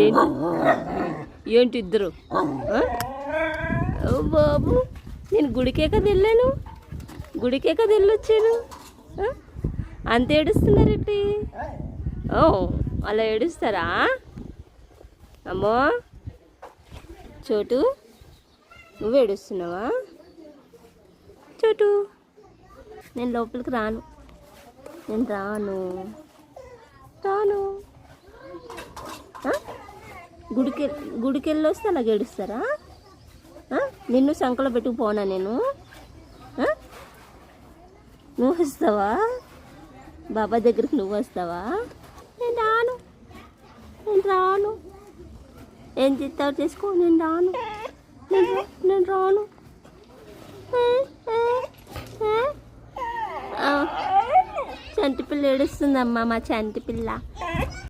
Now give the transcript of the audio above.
ఏంటి ఏంటి ఇద్దరు బాబు, నేను గుడికే కదా వెళ్ళాను, గుడికే కదా వెళ్ళొచ్చాను. అంత ఏడుస్తున్నారేంటి? ఓ, అలా ఏడుస్తారా? అమ్మో చోటు, నువ్వు ఏడుస్తున్నావా? చోటు, నేను లోపలికి రాను, నేను రాను రాను. గుడికి వెళ్ళి వస్తే అలాగ ఏడుస్తారా? నిన్ను సంకలో పెట్టుకుపోనా నేను? నువ్వు వస్తావా? బాబా దగ్గరికి నువ్వు వస్తావా? నేను రాను, నేను రాను. ఏం చేస్తావు చేసుకో, నేను రాను, నేను రాను. చంటి పిల్ల ఏడుస్తుందమ్మా, మా చంటి పిల్ల.